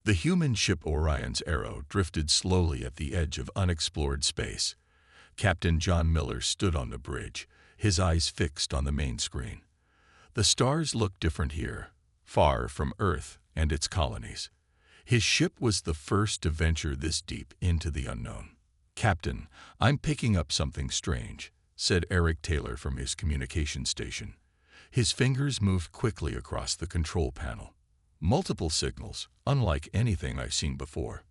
The human ship Orion's Arrow drifted slowly at the edge of unexplored space. Captain John Miller stood on the bridge, his eyes fixed on the main screen. The stars looked different here, far from Earth and its colonies. His ship was the first to venture this deep into the unknown. "Captain, I'm picking up something strange," said Eric Taylor from his communication station. His fingers moved quickly across the control panel. "Multiple signals, unlike anything I've seen before."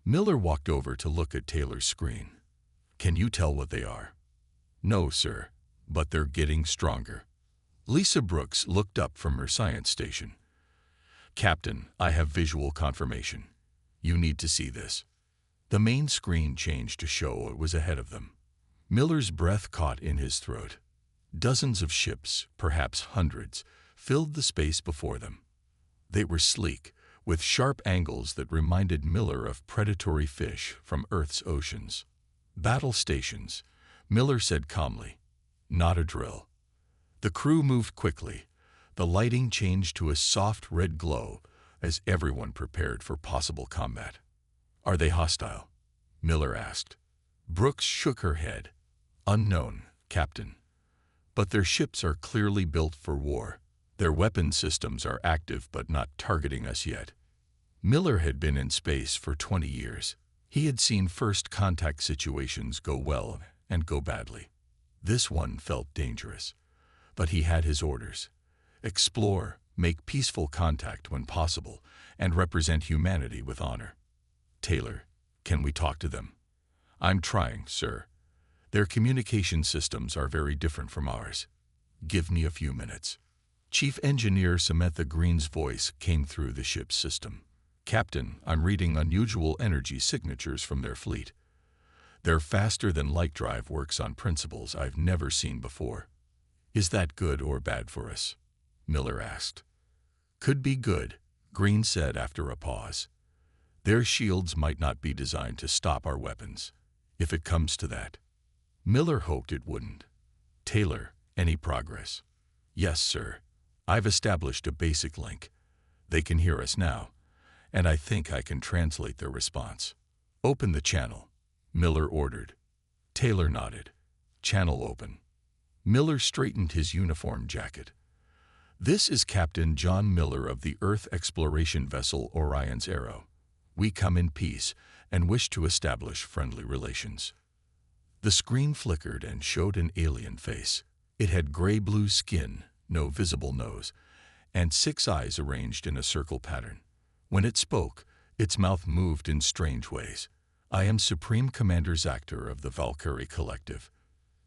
Miller walked over to look at Taylor's screen. "Can you tell what they are?" "No, sir, but they're getting stronger." Lisa Brooks looked up from her science station. "Captain, I have visual confirmation. You need to see this." The main screen changed to show what was ahead of them. Miller's breath caught in his throat. Dozens of ships, perhaps hundreds, filled the space before them. They were sleek, with sharp angles that reminded Miller of predatory fish from Earth's oceans. "Battle stations," Miller said calmly. "Not a drill." The crew moved quickly. The lighting changed to a soft red glow as everyone prepared for possible combat. "Are they hostile?" Miller asked. Brooks shook her head. "Unknown, Captain. But their ships are clearly built for war. Their weapon systems are active but not targeting us yet." Miller had been in space for 20 years. He had seen first contact situations go well and go badly. This one felt dangerous. But he had his orders. Explore, make peaceful contact when possible, and represent humanity with honor. "Taylor, can we talk to them?" "I'm trying, sir. Their communication systems are very different from ours. Give me a few minutes." Chief Engineer Samantha Green's voice came through the ship's system. "Captain, I'm reading unusual energy signatures from their fleet. Their faster-than-light drive works on principles I've never seen before." "Is that good or bad for us?" Miller asked. "Could be good," Green said after a pause. "Their shields might not be designed to stop our weapons, if it comes to that." Miller hoped it wouldn't. "Taylor, any progress?" "Yes, sir. I've established a basic link. They can hear us now, and I think I can translate their response." "Open the channel," Miller ordered. Taylor nodded. "Channel open." Miller straightened his uniform jacket. "This is Captain John Miller of the Earth exploration vessel Orion's Arrow. We come in peace and wish to establish friendly relations." The screen flickered and showed an alien face. It had gray-blue skin, no visible nose, and 6 eyes arranged in a circle pattern. When it spoke, its mouth moved in strange ways. "I am Supreme Commander Zactor of the Valkyrie Collective."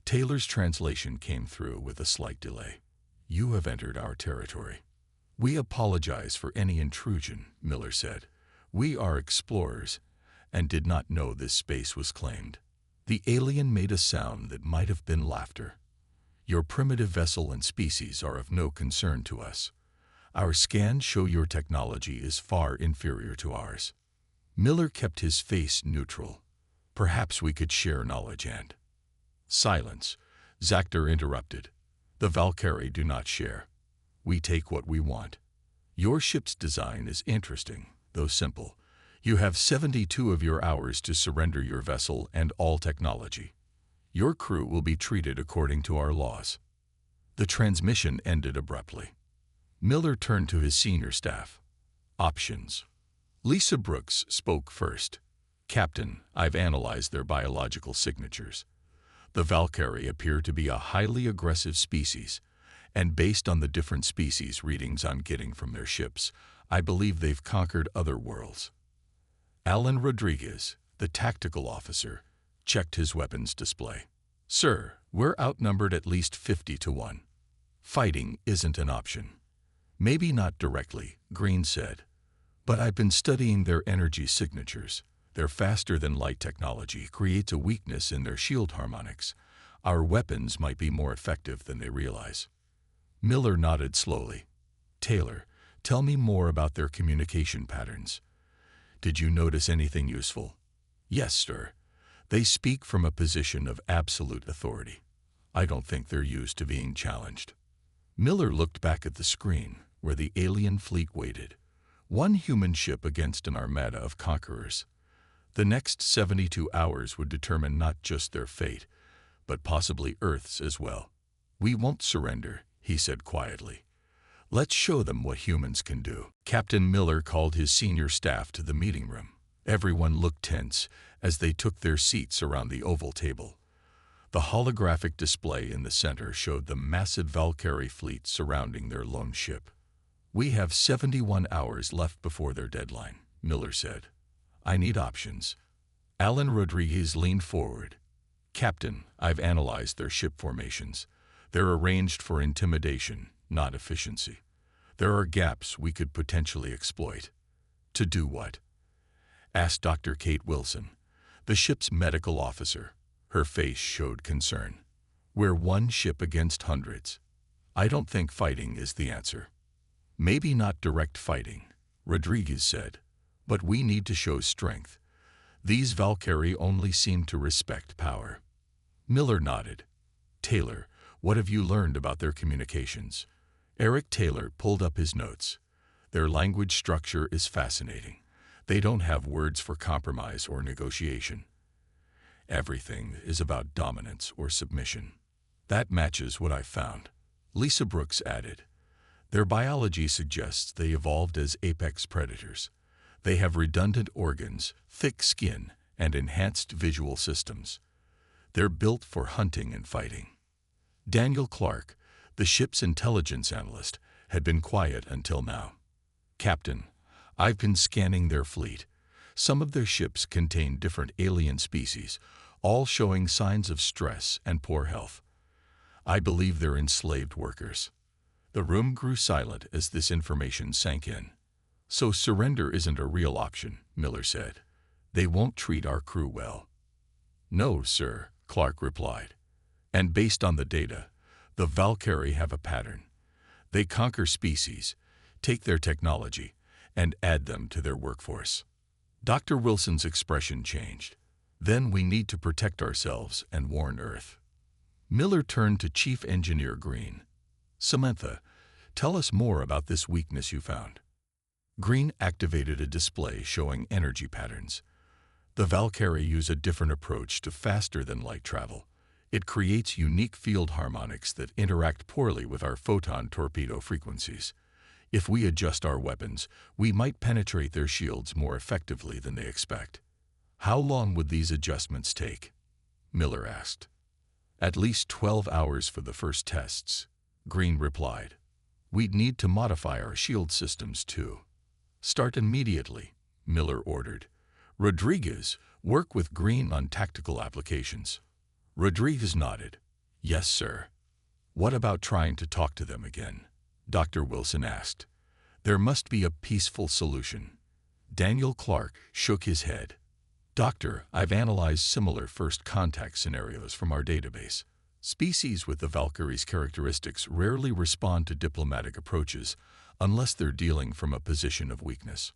Taylor's translation came through with a slight delay. "You have entered our territory." "We apologize for any intrusion," Miller said. "We are explorers and did not know this space was claimed." The alien made a sound that might have been laughter. "Your primitive vessel and species are of no concern to us. Our scans show your technology is far inferior to ours." Miller kept his face neutral. "Perhaps we could share knowledge and—" "Silence," Zactor interrupted. "The Valkyrie do not share. We take what we want. Your ship's design is interesting, though simple. You have 72 of your hours to surrender your vessel and all technology. Your crew will be treated according to our laws." The transmission ended abruptly. Miller turned to his senior staff. "Options." Lisa Brooks spoke first. "Captain, I've analyzed their biological signatures. The Valkyrie appear to be a highly aggressive species, and based on the different species readings I'm getting from their ships, I believe they've conquered other worlds." Alan Rodriguez, the tactical officer, checked his weapons display. "Sir, we're outnumbered at least 50 to 1. Fighting isn't an option." "Maybe not directly," Green said, "but I've been studying their energy signatures. Their faster-than-light technology creates a weakness in their shield harmonics. Our weapons might be more effective than they realize." Miller nodded slowly. "Taylor, tell me more about their communication patterns. Did you notice anything useful?" "Yes, sir. They speak from a position of absolute authority. I don't think they're used to being challenged." Miller looked back at the screen, where the alien fleet waited, One human ship against an armada of conquerors. The next 72 hours would determine not just their fate, but possibly Earth's as well. "We won't surrender," he said quietly. "Let's show them what humans can do." Captain Miller called his senior staff to the meeting room. Everyone looked tense as they took their seats around the oval table. The holographic display in the center showed the massive Valkyrie fleet surrounding their lone ship. "We have 71 hours left before their deadline," Miller said. "I need options." Alan Rodriguez leaned forward. "Captain, I've analyzed their ship formations. They're arranged for intimidation, not efficiency. There are gaps we could potentially exploit." "To do what?" asked Dr. Kate Wilson, the ship's medical officer. Her face showed concern. "We're one ship against hundreds. I don't think fighting is the answer." "Maybe not direct fighting," Rodriguez said, "but we need to show strength. These Valkyrie only seem to respect power." Miller nodded. "Taylor, what have you learned about their communications?" Eric Taylor pulled up his notes. "Their language structure is fascinating. They don't have words for compromise or negotiation. Everything is about dominance or submission." "That matches what I found," Lisa Brooks added. "Their biology suggests they evolved as apex predators. They have redundant organs, thick skin, and enhanced visual systems. They're built for hunting and fighting." Daniel Clark, the ship's intelligence analyst, had been quiet until now. "Captain, I've been scanning their fleet. Some of their ships contain different alien species, all showing signs of stress and poor health. I believe they're enslaved workers." The room grew silent as this information sank in. "So surrender isn't a real option," Miller said. "They won't treat our crew well." "No, sir," Clark replied. "And based on the data, the Valkyrie have a pattern. They conquer species, take their technology, and add them to their workforce." Dr. Wilson's expression changed. "Then we need to protect ourselves and warn Earth." Miller turned to Chief Engineer Green. "Samantha, tell us more about this weakness you found." Green activated a display showing energy patterns. "The Valkyrie use a different approach to faster-than-light travel. It creates unique field harmonics that interact poorly with our photon torpedo frequencies. If we adjust our weapons, we might penetrate their shields more effectively than they expect." "How long would these adjustments take?" Miller asked. "At least 12 hours for the first tests," Green replied. "We'd need to modify our shield systems too." "Start immediately," Miller ordered. "Rodriguez, work with Green on tactical applications." Rodriguez nodded. "Yes, sir." "What about trying to talk to them again?" Dr. Wilson asked. "There must be a peaceful solution." Daniel Clark shook his head. "Doctor, I've analyzed similar first contact scenarios from our database. Species with the Valkyrie's characteristics rarely respond to diplomatic approaches unless they're dealing from a position of weakness."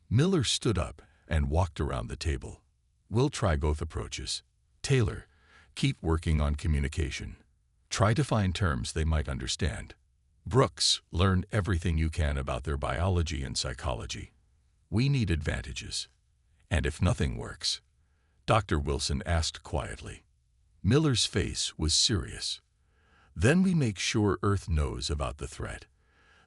Miller stood up and walked around the table. "We'll try both approaches. Taylor, keep working on communication. Try to find terms they might understand. Brooks, learn everything you can about their biology and psychology. We need advantages. And if nothing works," Dr. Wilson asked quietly. Miller's face was serious. "Then we make sure Earth knows about the threat.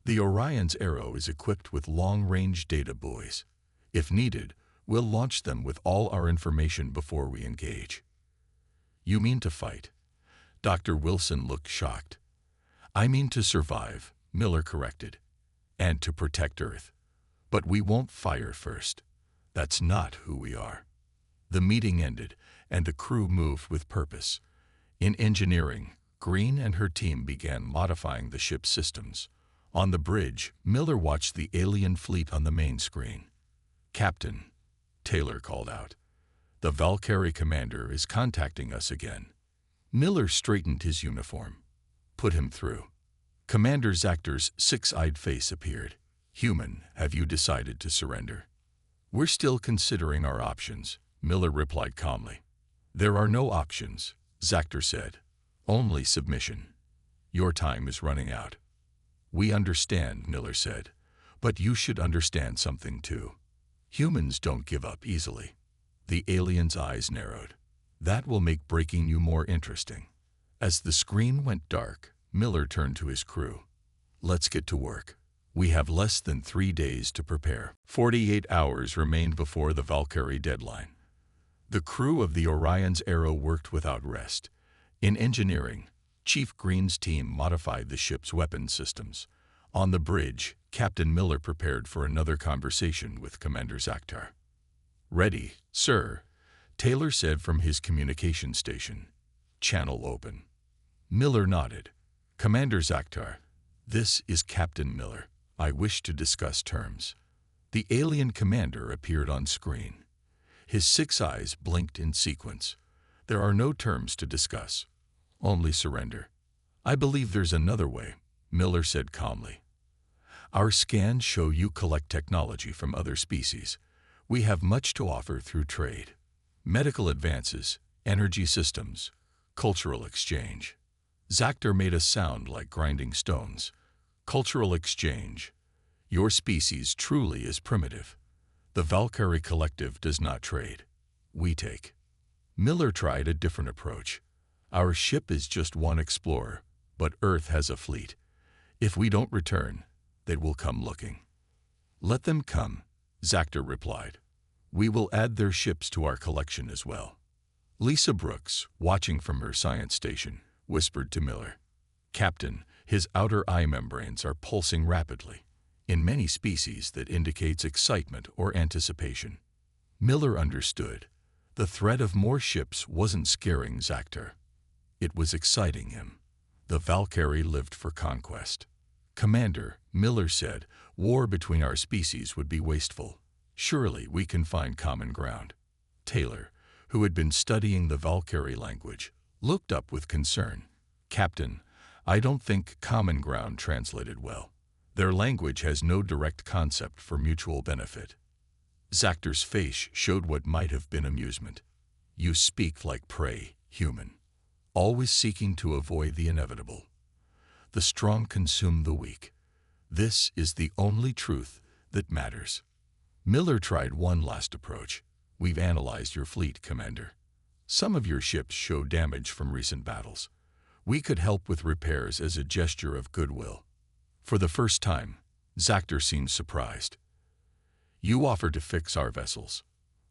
The Orion's Arrow is equipped with long-range data buoys. If needed, we'll launch them with all our information before we engage." "You mean to fight?" Dr. Wilson looked shocked. "I mean to survive," Miller corrected, "and to protect Earth. But we won't fire first. That's not who we are." The meeting ended, and the crew moved with purpose. In engineering, Green and her team began modifying the ship's systems. On the bridge, Miller watched the alien fleet on the main screen. "Captain," Taylor called out, "the Valkyrie commander is contacting us again." Miller straightened his uniform. "Put him through." Commander Zactor's six-eyed face appeared. "Human, have you decided to surrender?" "We're still considering our options," Miller replied calmly. "There are no options," Zactor said. "Only submission. Your time is running out." "We understand," Miller said, But you should understand something too. Humans don't give up easily. The alien's eyes narrowed. That will make breaking you more interesting. As the screen went dark, Miller turned to his crew. Let's get to work. We have less than 3 days to prepare. 48 hours remained before the Valkyrie deadline. The crew of the Orion's Arrow worked without rest. In engineering, Chief Green's team modified the ship's weapons systems. On the bridge, Captain Miller prepared for another conversation with Commander Zakhtar. "Ready, sir," Taylor said from his communication station. "Channel open." Miller nodded. "Commander Zakhtar, this is Captain Miller. I wish to discuss terms." The alien commander appeared on screen. His 6 eyes blinked in sequence. "There are no terms to discuss. Only surrender." "I believe there's another way," Miller said calmly. "Our scans show you collect technology from other species. We have much to offer through trade. Medical advances, energy systems, cultural exchange." Zakhtar made a sound like grinding stones. "Cultural exchange. Your species truly is primitive. The Valkyrie Collective does not trade. We take." Miller tried a different approach. "Our ship is just one explorer, but Earth has a fleet. If we don't return, they will come looking." "Let them come," Zakhtar replied. "We will add their ships to our collection as well." Lisa Brooks, watching from her science station, whispered to Miller. "Captain, his outer eye membranes are pulsing rapidly. In many species that indicates excitement or anticipation." Miller understood. The threat of more ships wasn't scaring Zakhtar. It was exciting him. The Valkyrie lived for conquest. "Commander," Miller said, "war between our species would be wasteful. Surely we can find common ground." Taylor, who had been studying the Valkyrie language, looked up with concern. "Captain, I don't think common ground translated well. Their language has no direct concept for mutual benefit." Zakhtar's face showed what might have been amusement. "You speak like prey, human, always seeking to avoid the inevitable. The strong consume the weak. This is the only truth that matters." Miller tried one last approach. "We've analyzed your fleet, Commander. Some of your ships show damage from recent battles. We could help with repairs as a gesture of goodwill." For the first time, Zakhtar seemed surprised. "You offer to fix our vessels.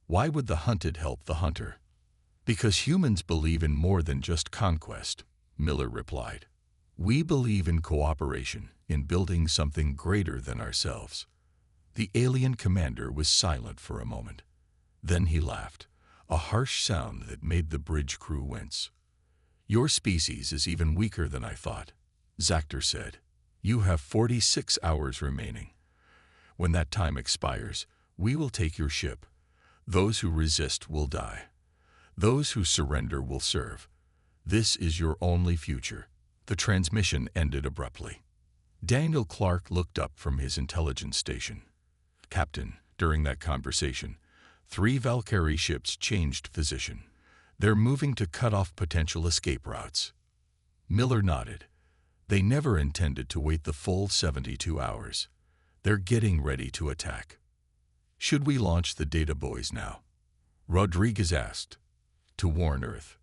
Why would the hunted help the hunter?" "Because humans believe in more than just conquest," Miller replied. "We believe in cooperation, in building something greater than ourselves." The alien commander was silent for a moment. Then he laughed, a harsh sound that made the bridge crew wince. "Your species is even weaker than I thought," Zakhtar said. "You have 46 hours remaining. When that time expires, we will take your ship. Those who resist will die. Those who surrender will serve. This is your only future." The transmission ended abruptly. Daniel Clark looked up from his intelligence station. "Captain," during that conversation, 3 Valkyrie ships changed position. "They're moving to cut off potential escape routes." Miller nodded. "They never intended to wait the full 72 hours. They're getting ready to attack." "Should we launch the data buoys now?" Rodriguez asked. "To warn Earth?"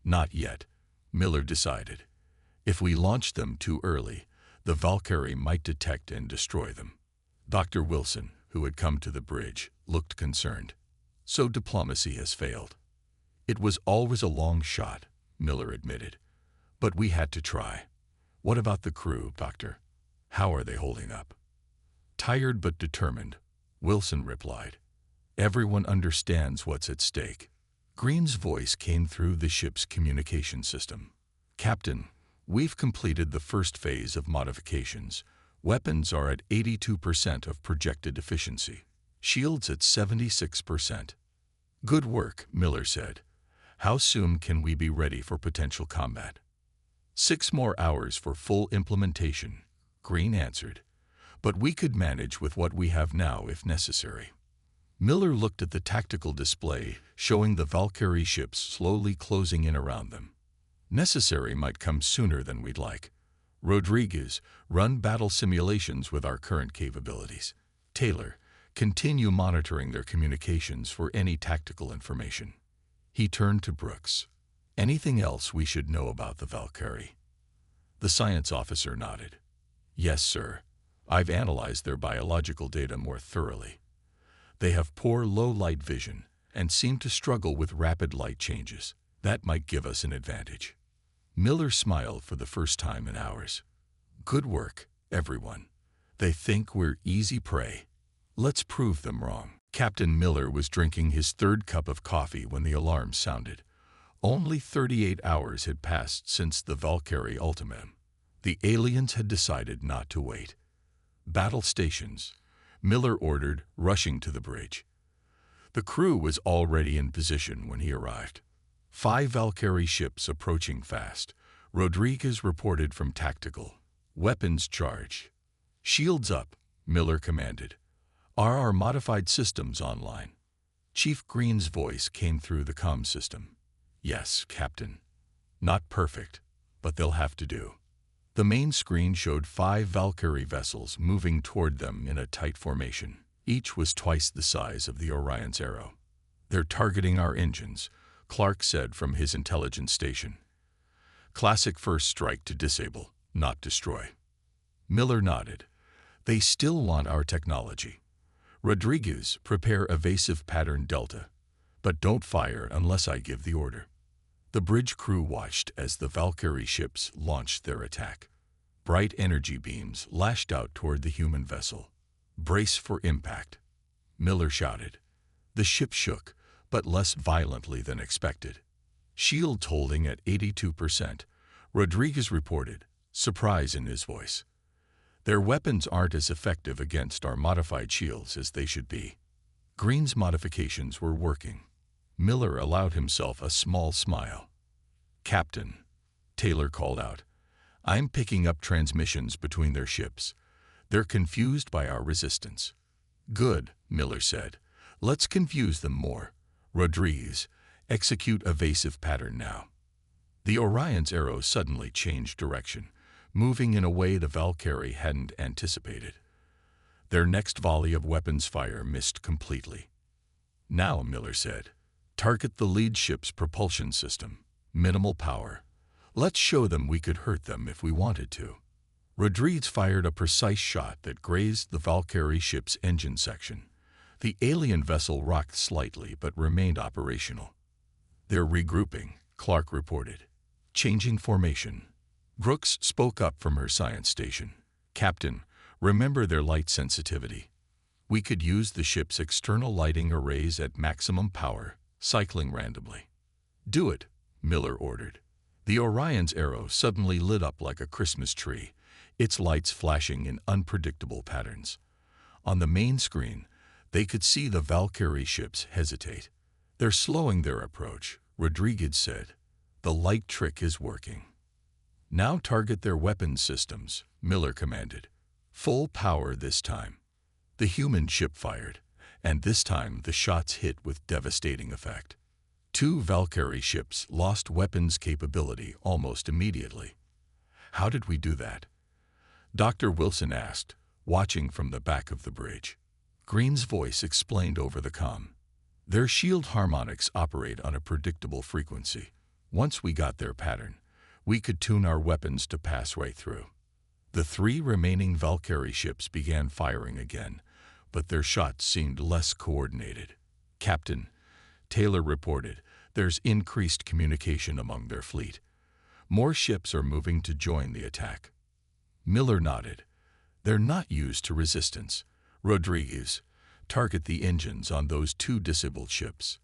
"Not yet," Miller decided. "If we launch them too early, the Valkyrie might detect and destroy them." Dr. Wilson, who had come to the bridge, looked concerned. "So diplomacy has failed." "It was always a long shot," Miller admitted. "But we had to try." "What about the crew, Doctor? How are they holding up?" "Tired but determined," Wilson replied. "Everyone understands what's at stake." Green's voice came through the ship's communication system. "Captain, we've completed the first phase of modifications. Weapons are at 82% of projected efficiency. Shields at 76%. "Good work," Miller said. "How soon can we be ready for potential combat?" 6 more hours for full implementation," Green answered. "But we could manage with what we have now if necessary." Miller looked at the tactical display, showing the Valkyrie ships slowly closing in around them. "Necessary might come sooner than we'd like. Rodriguez, run battle simulations with our current capabilities. Taylor, continue monitoring their communications for any tactical information. He turned to Brooks. Anything else we should know about the Valkyrie? The science officer nodded. Yes, sir. I've analyzed their biological data more thoroughly. They have poor low-light vision and seem to struggle with rapid light changes. That might give us an advantage. Miller smiled for the first time in hours. Good work, everyone. They think we're easy prey. Let's prove them wrong. Captain Miller was drinking his third cup of coffee when the alarm sounded. Only 38 hours had passed since the Valkyrie ultimatum. The aliens had decided not to wait. Battle stations, Miller ordered, rushing to the bridge. The crew was already in position when he arrived. 5 Valkyrie ships approaching fast. Rodriguez reported from tactical. Weapons charged. Shields up, Miller commanded. Are our modified systems online? Chief Green's voice came through the comm system. Yes, Captain. Not perfect, but they'll have to do. The main screen showed 5 Valkyrie vessels moving toward them in a tight formation. Each was twice the size of the Orion's Arrow. They're targeting our engines, Clark said from his intelligence station. Classic first strike to disable, not destroy. Miller nodded. They still want our technology. Rodriguez, prepare evasive pattern Delta, but don't fire unless I give the order. The bridge crew watched as the Valkyrie ships launched their attack. Bright energy beams lashed out toward the human vessel. Brace for impact, Miller shouted. The ship shook, but less violently than expected. Shield holding at 82%, Rodriguez reported, surprise in his voice. Their weapons aren't as effective against our modified shields as they should be. Green's modifications were working. Miller allowed himself a small smile. Captain, Taylor called out, I'm picking up transmissions between their ships. They're confused by our resistance. Good, Miller said. Let's confuse them more. Rodriguez, execute evasive pattern now. The Orion's Arrow suddenly changed direction, moving in a way the Valkyrie hadn't anticipated. Their next volley of weapons fire missed completely. Now, Miller said, target the lead ship's propulsion system. Minimal power. Let's show them we could hurt them if we wanted to. Rodriguez fired a precise shot that grazed the Valkyrie ship's engine section. The alien vessel rocked slightly but remained operational. They're regrouping, Clark reported. Changing formation. Brooks spoke up from her science station. Captain, remember their light sensitivity. We could use the ship's external lighting arrays at maximum power, cycling randomly. Do it, Miller ordered. The Orion's Arrow suddenly lit up like a Christmas tree, its lights flashing in unpredictable patterns. On the main screen, they could see the Valkyrie ships hesitate. They're slowing their approach, Rodriguez said. The light trick is working. Now target their weapons systems, Miller commanded. Full power this time. The human ship fired, and this time the shots hit with devastating effect. 2 Valkyrie ships lost weapons capability almost immediately. How did we do that? Dr. Wilson asked, watching from the back of the bridge. Green's voice explained over the comm. Their shield harmonics operate on a predictable frequency. Once we got their pattern, we could tune our weapons to pass right through. The 3 remaining Valkyrie ships began firing again, but their shots seemed less coordinated. Captain, Taylor reported, there's increased communication among their fleet. More ships are moving to join the attack. Miller nodded. They're not used to resistance. Rodriguez, target the engines on those 2 disabled ships.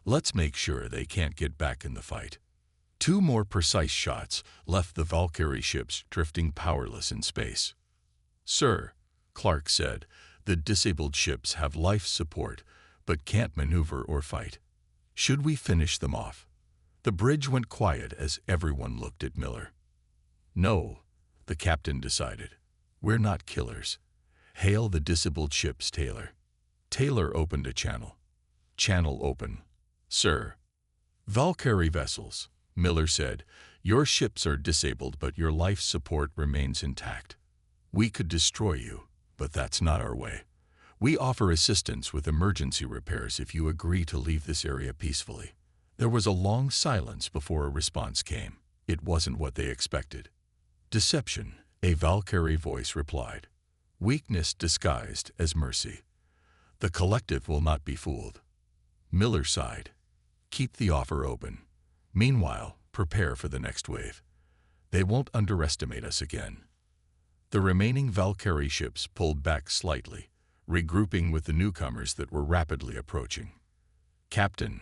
Let's make sure they can't get back in the fight. 2 more precise shots left the Valkyrie ships drifting powerless in space. Sir, Clark said, the disabled ships have life support, but can't maneuver or fight. Should we finish them off? The bridge went quiet as everyone looked at Miller. No, the captain decided. We're not killers. Hail the disabled ships, Taylor. Taylor opened a channel. Channel open. Sir. Valkyrie vessels, Miller said. Your ships are disabled, but your life support remains intact. We could destroy you, but that's not our way. We offer assistance with emergency repairs if you agree to leave this area peacefully. There was a long silence before a response came. It wasn't what they expected. Deception, a Valkyrie voice replied. Weakness disguised as mercy. The collective will not be fooled. Miller sighed. Keep the offer open. Meanwhile, prepare for the next wave. They won't underestimate us again. The remaining Valkyrie ships pulled back slightly, regrouping with the newcomers that were rapidly approaching. Captain,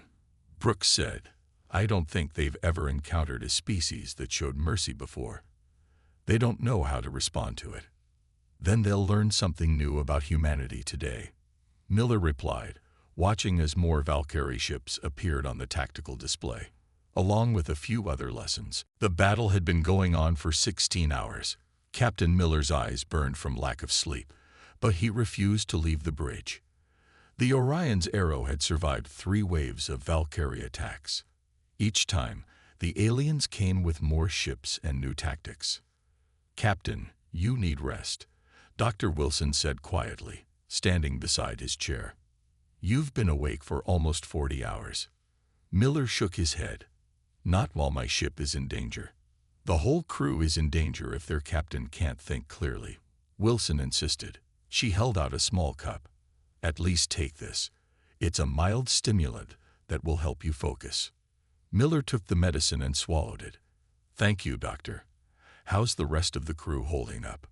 Brooks said, I don't think they've ever encountered a species that showed mercy before. They don't know how to respond to it. Then they'll learn something new about humanity today. Miller replied, watching as more Valkyrie ships appeared on the tactical display. Along with a few other lessons, the battle had been going on for 16 hours. Captain Miller's eyes burned from lack of sleep, but he refused to leave the bridge. The Orion's arrow had survived 3 waves of Valkyrie attacks. Each time, the aliens came with more ships and new tactics. Captain, you need rest, Dr. Wilson said quietly, standing beside his chair. You've been awake for almost 40 hours. Miller shook his head. Not while my ship is in danger. The whole crew is in danger if their captain can't think clearly, Wilson insisted. She held out a small cup. At least take this. It's a mild stimulant that will help you focus. Miller took the medicine and swallowed it. Thank you, Doctor. How's the rest of the crew holding up?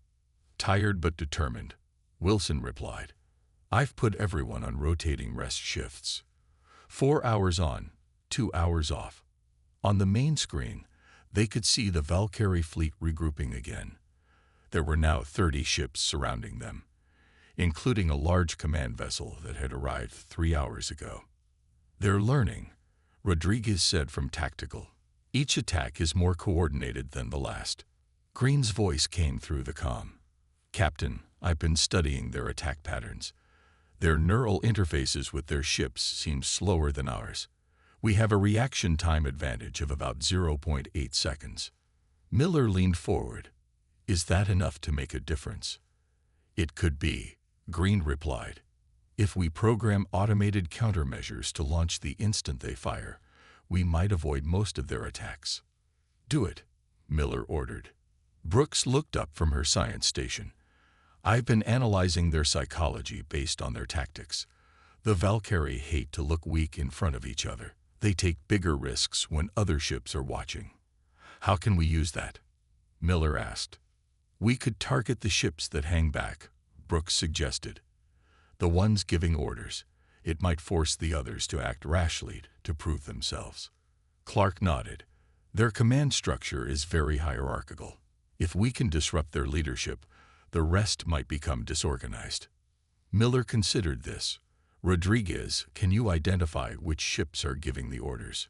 Tired but determined, Wilson replied. I've put everyone on rotating rest shifts. 4 hours on, 2 hours off. On the main screen, they could see the Valkyrie fleet regrouping again. There were now 30 ships surrounding them, including a large command vessel that had arrived 3 hours ago. They're learning, Rodriguez said from Tactical. Each attack is more coordinated than the last. Green's voice came through the comm. Captain, I've been studying their attack patterns. Their neural interfaces with their ships seem slower than ours. We have a reaction time advantage of about 0.8 seconds. Miller leaned forward. Is that enough to make a difference? It could be, Green replied. If we program automated countermeasures to launch the instant they fire, we might avoid most of their attacks. Do it, Miller ordered. Brooks looked up from her science station. I've been analyzing their psychology based on their tactics. The Valkyrie hate to look weak in front of each other. They take bigger risks when other ships are watching. How can we use that? Miller asked. We could target the ships that hang back, Brooks suggested. The ones giving orders. It might force the others to act rashly to prove themselves. Clark nodded. Their command structure is very hierarchical. If we can disrupt their leadership, the rest might become disorganized. Miller considered this. Rodriguez, can you identify which ships are giving the orders?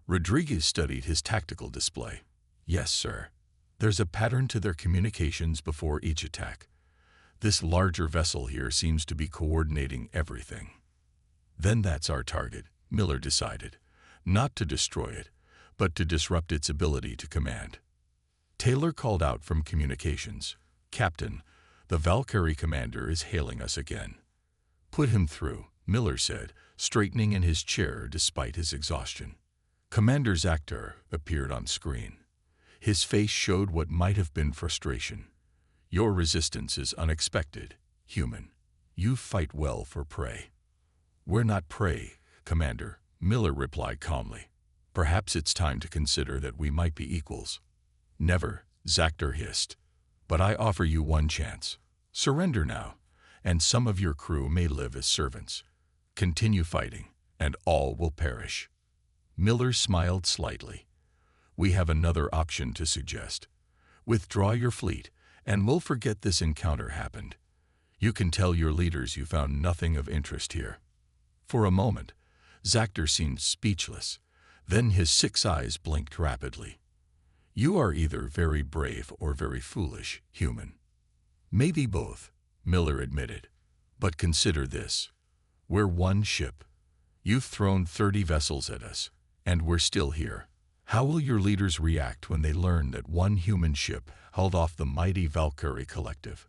Rodriguez studied his tactical display. Yes, sir. There's a pattern to their communications before each attack. This larger vessel here seems to be coordinating everything. Then that's our target, Miller decided. Not to destroy it, but to disrupt its ability to command. Taylor called out from communications. Captain, the Valkyrie commander is hailing us again. Put him through, Miller said, straightening in his chair despite his exhaustion. Commander Zactor appeared on screen. His face showed what might have been frustration. Your resistance is unexpected, human. You fight well for prey. We're not prey, Commander, Miller replied calmly. Perhaps it's time to consider that we might be equals. Never, Zactor hissed. But I offer you one chance. Surrender now, and some of your crew may live as servants. Continue fighting, and all will perish. Miller smiled slightly. We have another option to suggest. Withdraw your fleet, and we'll forget this encounter happened. You can tell your leaders you found nothing of interest here. For a moment, Zactor seemed speechless. Then his 6 eyes blinked rapidly. You are either very brave or very foolish, human. Maybe both, Miller admitted. But consider this. We're one ship. You've thrown 30 vessels at us, and we're still here. How will your leaders react when they learn that one human ship held off the mighty Valkyrie collective?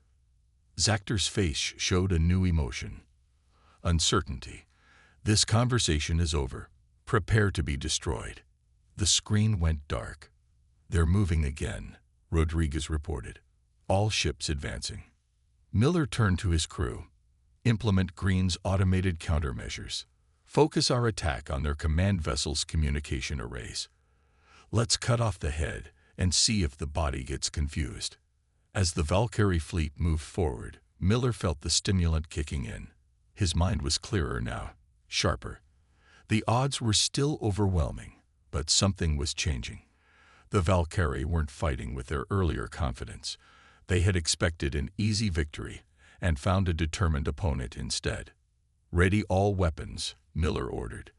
Zactor's face showed a new emotion. Uncertainty. This conversation is over. Prepare to be destroyed. The screen went dark. They're moving again, Rodriguez reported. All ships advancing. Miller turned to his crew. Implement Green's automated countermeasures. Focus our attack on their command vessel's communication arrays. Let's cut off the head and see if the body gets confused. As the Valkyrie fleet moved forward, Miller felt the stimulant kicking in. His mind was clearer now, sharper. The odds were still overwhelming, but something was changing. The Valkyrie weren't fighting with their earlier confidence. They had expected an easy victory and found a determined opponent instead. Ready all weapons, Miller ordered.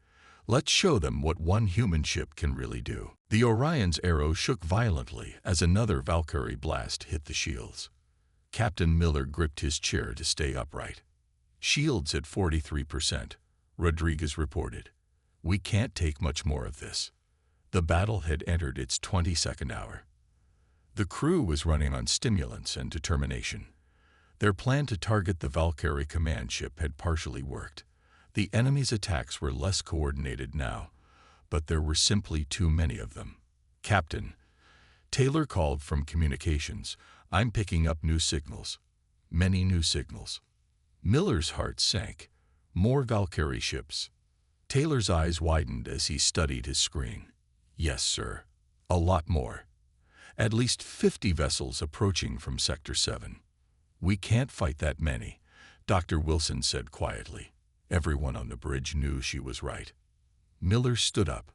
Let's show them what one human ship can really do. The Orion's arrow shook violently as another Valkyrie blast hit the shields. Captain Miller gripped his chair to stay upright. Shields at 43%, Rodriguez reported. We can't take much more of this. The battle had entered its 22nd hour. The crew was running on stimulants and determination. Their plan to target the Valkyrie command ship had partially worked. The enemy's attacks were less coordinated now, but there were simply too many of them. Captain, Taylor called from communications. I'm picking up new signals. Many new signals. Miller's heart sank. More Valkyrie ships. Taylor's eyes widened as he studied his screen. Yes, sir. A lot more. At least 50 vessels approaching from Sector 7. We can't fight that many, Dr. Wilson said quietly. Everyone on the bridge knew she was right. Miller stood up.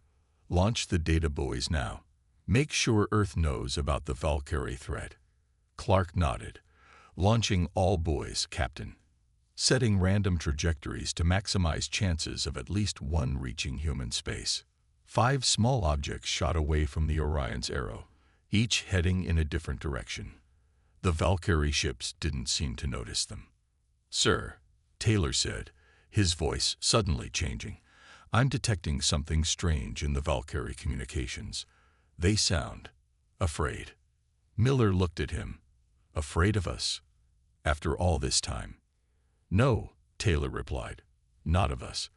Launch the data buoys now. Make sure Earth knows about the Valkyrie threat. Clark nodded. Launching all buoys, Captain. Setting random trajectories to maximize chances of at least one reaching human space. 5 small objects shot away from the Orion's arrow, each heading in a different direction. The Valkyrie ships didn't seem to notice them. Sir, Taylor said, his voice suddenly changing. I'm detecting something strange in the Valkyrie communications. They sound afraid. Miller looked at him. Afraid of us? After all this time? No, Taylor replied. Not of us.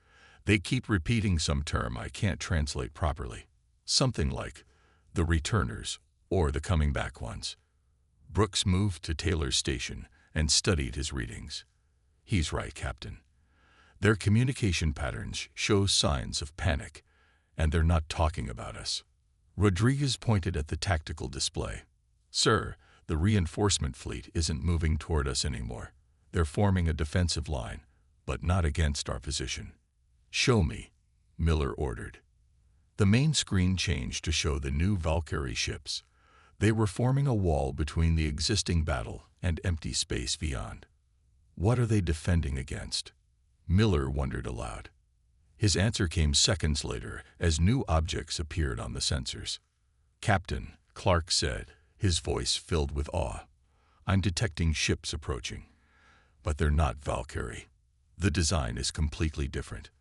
They keep repeating some term I can't translate properly. Something like the returners or the coming back ones. Brooks moved to Taylor's station and studied his readings. He's right, Captain. Their communication patterns show signs of panic, and they're not talking about us. Rodriguez pointed at the tactical display. Sir, the reinforcement fleet isn't moving toward us anymore. They're forming a defensive line, but not against our position. Show me, Miller ordered. The main screen changed to show the new Valkyrie ships. They were forming a wall between the existing battle and empty space beyond. What are they defending against? Miller wondered aloud. His answer came seconds later as new objects appeared on the sensors. Captain, Clark said, his voice filled with awe. I'm detecting ships approaching. But they're not Valkyrie. The design is completely different.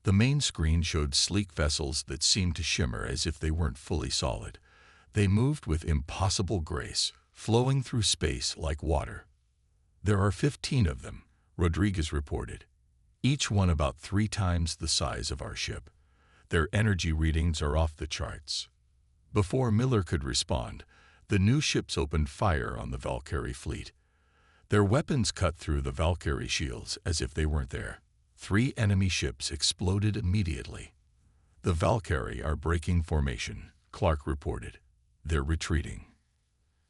The main screen showed sleek vessels that seemed to shimmer as if they weren't fully solid. They moved with impossible grace, flowing through space like water. There are 15 of them, Rodriguez reported. Each one about 3 times the size of our ship. Their energy readings are off the charts. Before Miller could respond, the new ships opened fire on the Valkyrie fleet. Their weapons cut through the Valkyrie shields as if they weren't there. 3 enemy ships exploded immediately. The Valkyrie are breaking formation, Clark reported. They're retreating.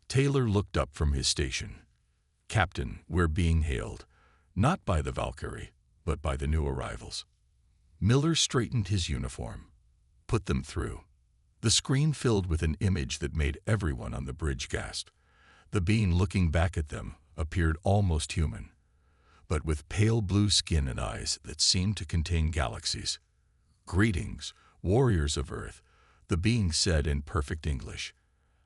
Taylor looked up from his station. Captain, we're being hailed, not by the Valkyrie, but by the new arrivals. Miller straightened his uniform. Put them through. The screen filled with an image that made everyone on the bridge gasp. The being looking back at them appeared almost human, but with pale blue skin and eyes that seemed to contain galaxies. Greetings, warriors of Earth, the being said in perfect English.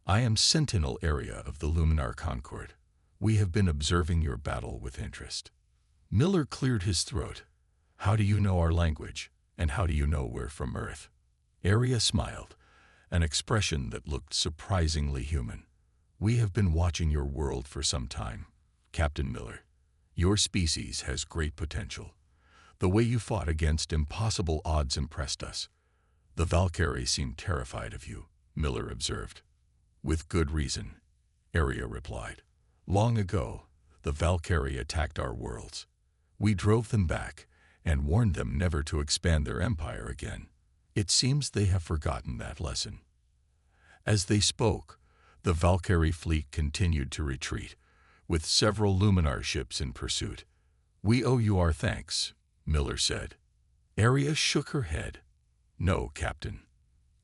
I am Sentinel Area of the Luminar Concord. We have been observing your battle with interest. Miller cleared his throat. How do you know our language, and how do you know we're from Earth? Area smiled. an expression that looked surprisingly human. "We have been watching your world for some time, Captain Miller. Your species has great potential. The way you fought against impossible odds impressed us." "The Valkyrie seemed terrified of you," Miller observed. "With good reason," Aria replied. "Long ago, the Valkyrie attacked our worlds. We drove them back and warned them never to expand their empire again. It seems they have forgotten that lesson." As they spoke, the Valkyrie fleet continued to retreat, with several Luminar ships in pursuit. "We owe you our thanks," Miller said. Aria shook her head. "No, Captain.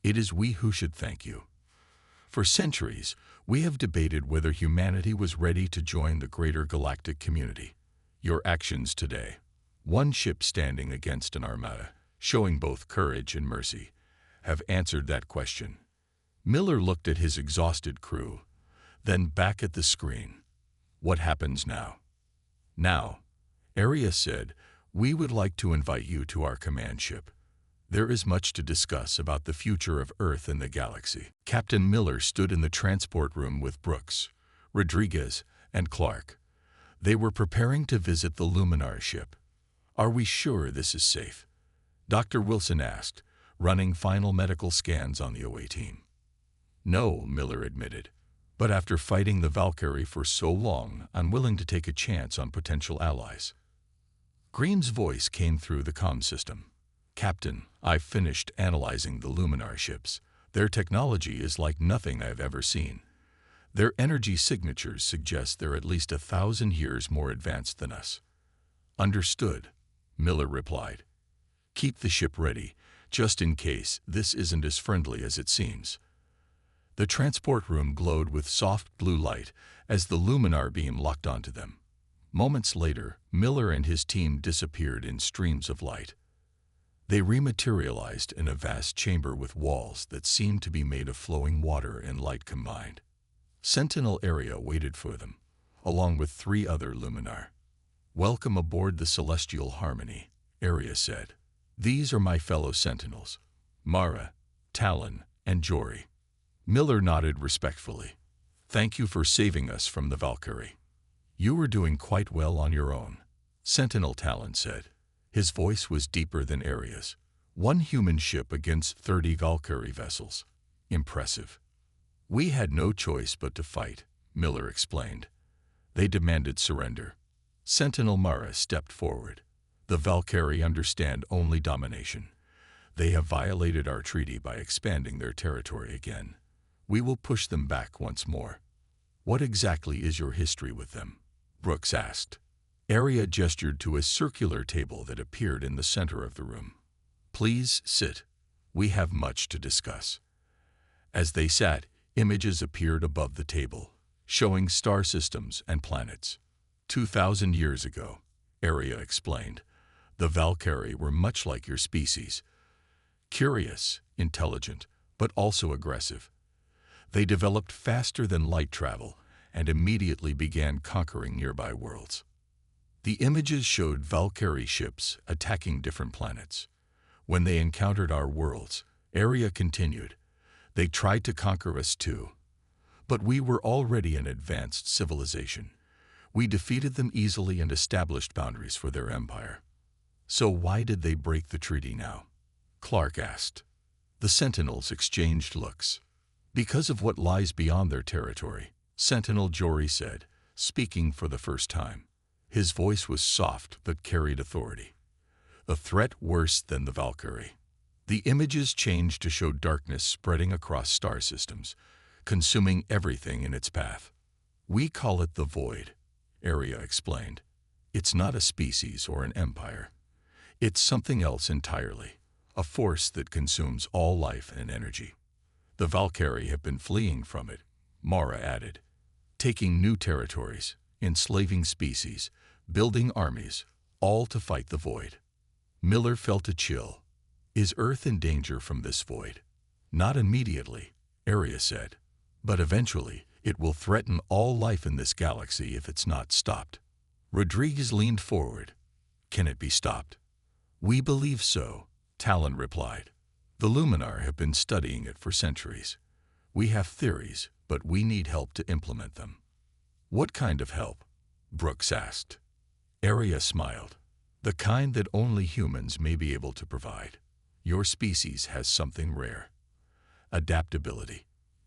It is we who should thank you. For centuries, we have debated whether humanity was ready to join the greater galactic community. Your actions today, one ship standing against an armada, showing both courage and mercy, have answered that question." Miller looked at his exhausted crew, then back at the screen. "What happens now?" "Now," Aria said, "we would like to invite you to our command ship. There is much to discuss about the future of Earth and the galaxy." Captain Miller stood in the transport room with Brooks, Rodriguez, and Clark. They were preparing to visit the Luminar ship. "Are we sure this is safe?" Dr. Wilson asked, running final medical scans on the OA team. "No," Miller admitted. "But after fighting the Valkyrie for so long, I'm willing to take a chance on potential allies." Green's voice came through the comm system. "Captain, I've finished analyzing the Luminar ships. Their technology is like nothing I've ever seen. Their energy signatures suggest they're at least 1,000 years more advanced than us." "Understood," Miller replied. "Keep the ship ready, just in case this isn't as friendly as it seems." The transport room glowed with soft blue light as the Luminar beam locked onto them. Moments later, Miller and his team disappeared in streams of light. They rematerialized in a vast chamber with walls that seemed to be made of flowing water and light combined. Sentinel Area waited for them, along with 3 other Luminar. "Welcome aboard the Celestial Harmony," Area said. "These are my fellow Sentinels, Mara, Talon, and Jory." Miller nodded respectfully. "Thank you for saving us from the Valkyrie." "You were doing quite well on your own," Sentinel Talon said. His voice was deeper than Aria's. "1 human ship against 30 Valkyrie vessels. Impressive." "We had no choice but to fight," Miller explained. "They demanded surrender." Sentinel Mara stepped forward. "The Valkyrie understand only domination. They have violated our treaty by expanding their territory again. We will push them back once more." "What exactly is your history with them?" Brooks asked. Aria gestured to a circular table that appeared in the center of the room. "Please sit. We have much to discuss." As they sat, images appeared above the table, showing star systems and planets. 2,000 years ago, Aria explained, the Valkyrie were much like your species. Curious, intelligent, but also aggressive. They developed faster than light travel and immediately began conquering nearby worlds. The images showed Valkyrie ships attacking different planets. When they encountered our worlds, Aria continued, they tried to conquer us too. But we were already an advanced civilization. We defeated them easily and established boundaries for their empire. "So why did they break the treaty now?" Clark asked. The Sentinels exchanged looks. "Because of what lies beyond their territory," Sentinel Jory said, speaking for the first time. His voice was soft but carried authority. "A threat worse than the Valkyrie." The images changed to show darkness spreading across star systems, consuming everything in its path. "We call it the Void," Aria explained. "It's not a species or an empire. It's something else entirely, a force that consumes all life and energy. The Valkyrie have been fleeing from it," Mara added, "taking new territories, enslaving species, building armies, all to fight the Void." Miller felt a chill. "Is Earth in danger from this Void?" "Not immediately," Aria said, "but eventually it will threaten all life in this galaxy if it's not stopped." Rodriguez leaned forward. "Can it be stopped?" "We believe so," Talon replied. The Luminar have been studying it for centuries. We have theories, but we need help to implement them. What kind of help? Brooks asked. Arya smiled. The kind that only humans may be able to provide. Your species has something rare. Adaptability.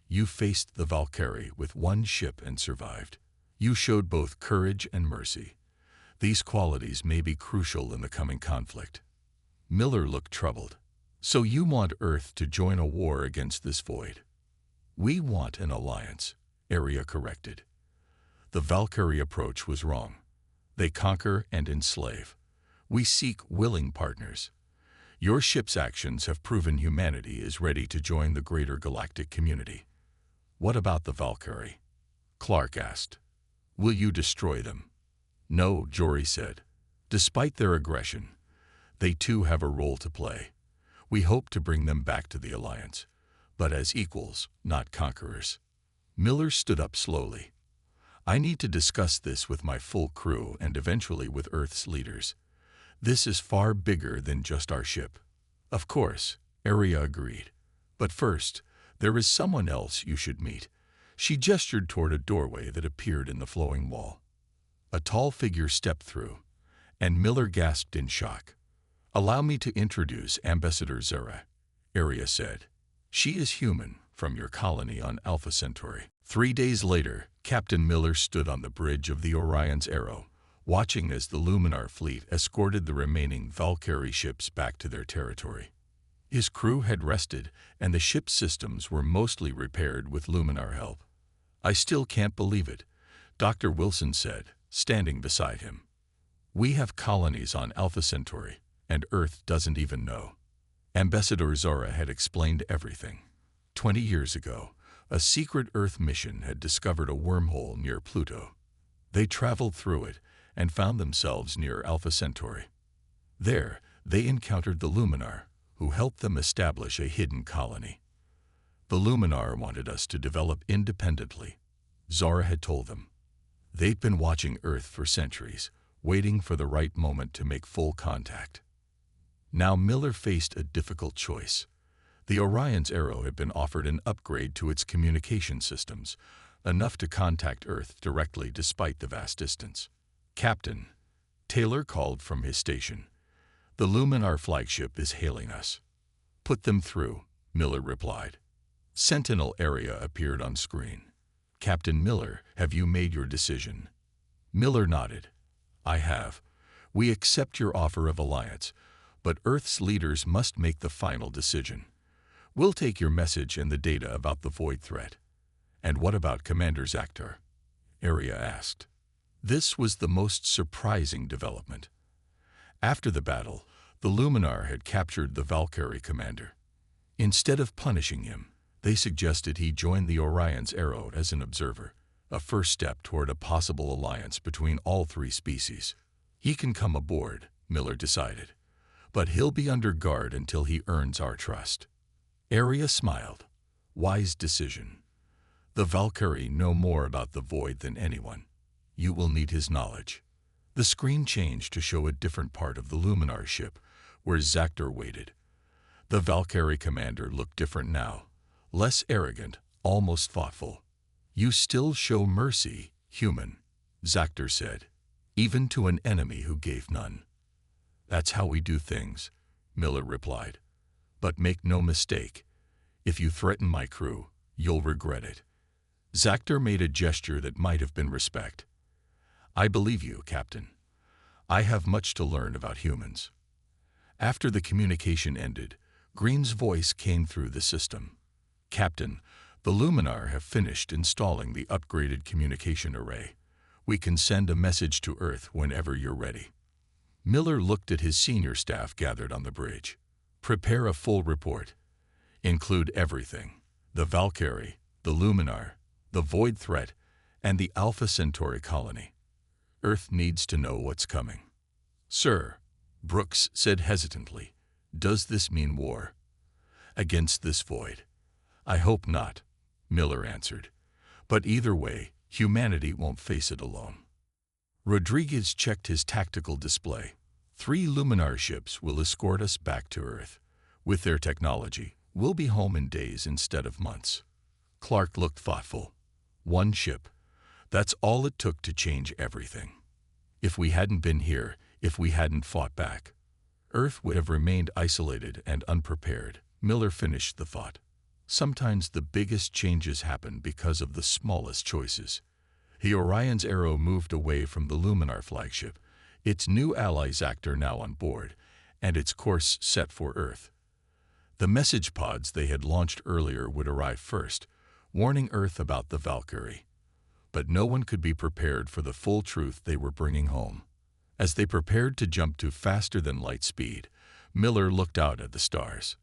You faced the Valkyrie with one ship and survived. You showed both courage and mercy. These qualities may be crucial in the coming conflict. Miller looked troubled. So you want Earth to join a war against this void? We want an alliance, Arya corrected. The Valkyrie approach was wrong. They conquer and enslave. We seek willing partners. Your ship's actions have proven humanity is ready to join the greater galactic community. What about the Valkyrie? Clark asked. Will you destroy them? No, Jory said. Despite their aggression, they too have a role to play. We hope to bring them back to the Alliance, but as equals, not conquerors. Miller stood up slowly. I need to discuss this with my full crew and eventually with Earth's leaders. This is far bigger than just our ship. Of course, Arya agreed. But first, there is someone else you should meet. She gestured toward a doorway that appeared in the flowing wall. A tall figure stepped through, and Miller gasped in shock. Allow me to introduce Ambassador Zara, Arya said. She is human, from your colony on Alpha Centauri. 3 days later, Captain Miller stood on the bridge of the Orion's Arrow, watching as the Luminar fleet escorted the remaining Valkyrie ships back to their territory. His crew had rested, and the ship's systems were mostly repaired with Luminar help. I still can't believe it, Dr. Wilson said, standing beside him. We have colonies on Alpha Centauri, and Earth doesn't even know. Ambassador Zara had explained everything. 20 years ago, a secret Earth mission had discovered a wormhole near Pluto. They traveled through it and found themselves near Alpha Centauri. There, they encountered the Luminar, who helped them establish a hidden colony. The Luminar wanted us to develop independently, Zara had told them. They'd been watching Earth for centuries, waiting for the right moment to make full contact. Now Miller faced a difficult choice. The Orion's Arrow had been offered an upgrade to its communication systems, enough to contact Earth directly despite the vast distance. Captain, Taylor called from his station. The Luminar flagship is hailing us. Put them through, Miller replied. Sentinel area appeared on screen. Captain Miller, have you made your decision? Miller nodded. I have. We accept your offer of alliance, but Earth's leaders must make the final decision. We'll take your message and the data about the void threat. And what about Commander Zactor? Arya asked. This was the most surprising development. After the battle, the Luminar had captured the Valkyrie commander. Instead of punishing him, they suggested he join the Orion's Arrow as an observer, a first step toward a possible alliance between all three species. He can come aboard, Miller decided, but he'll be under guard until he earns our trust. Arya smiled. Wise decision. The Valkyrie know more about the void than anyone. You will need his knowledge. The screen changed to show a different part of the Luminar ship, where Zactor waited. The Valkyrie commander looked different now, less arrogant, almost thoughtful. You still show mercy, human, Zactor said, even to an enemy who gave none. That's how we do things, Miller replied. But make no mistake, if you threaten my crew, you'll regret it. Zactor made a gesture that might have been respect. I believe you, Captain. I have much to learn about humans. After the communication ended, Green's voice came through the system. Captain, the Luminar have finished installing the upgraded communication array. We can send a message to Earth whenever you're ready. Miller looked at his senior staff gathered on the bridge. Prepare a full report. Include everything. The Valkyrie, the Luminar, the void threat, and the Alpha Centauri colony. Earth needs to know what's coming. Sir, Brooks said hesitantly, does this mean war? Against this void? I hope not, Miller answered. But either way, humanity won't face it alone. Rodriguez checked his tactical display. 3 Luminar ships will escort us back to Earth. With their technology, we'll be home in days instead of months. Clark looked thoughtful. One ship. That's all it took to change everything. If we hadn't been here, if we hadn't fought back, Earth would have remained isolated and unprepared. Miller finished the thought. Sometimes the biggest changes happen because of the smallest choices. The Orion's arrow moved away from the Luminar flagship, its new ally Zactor now on board, and its course set for Earth. The message pods they had launched earlier would arrive first, warning Earth about the Valkyrie. But no one could be prepared for the full truth they were bringing home. As they prepared to jump to faster-than-light speed, Miller looked out at the stars.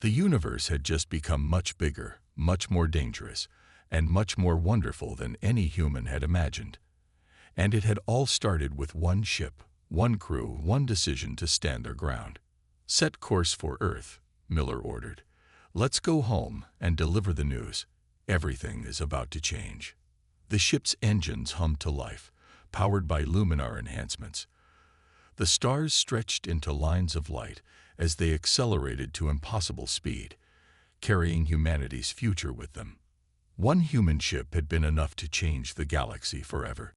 The universe had just become much bigger, much more dangerous, and much more wonderful than any human had imagined. And it had all started with one ship, one crew, one decision to stand their ground. "Set course for Earth," Miller ordered. "Let's go home and deliver the news. Everything is about to change." The ship's engines hummed to life, powered by luminar enhancements. The stars stretched into lines of light as they accelerated to impossible speed, carrying humanity's future with them. One human ship had been enough to change the galaxy forever.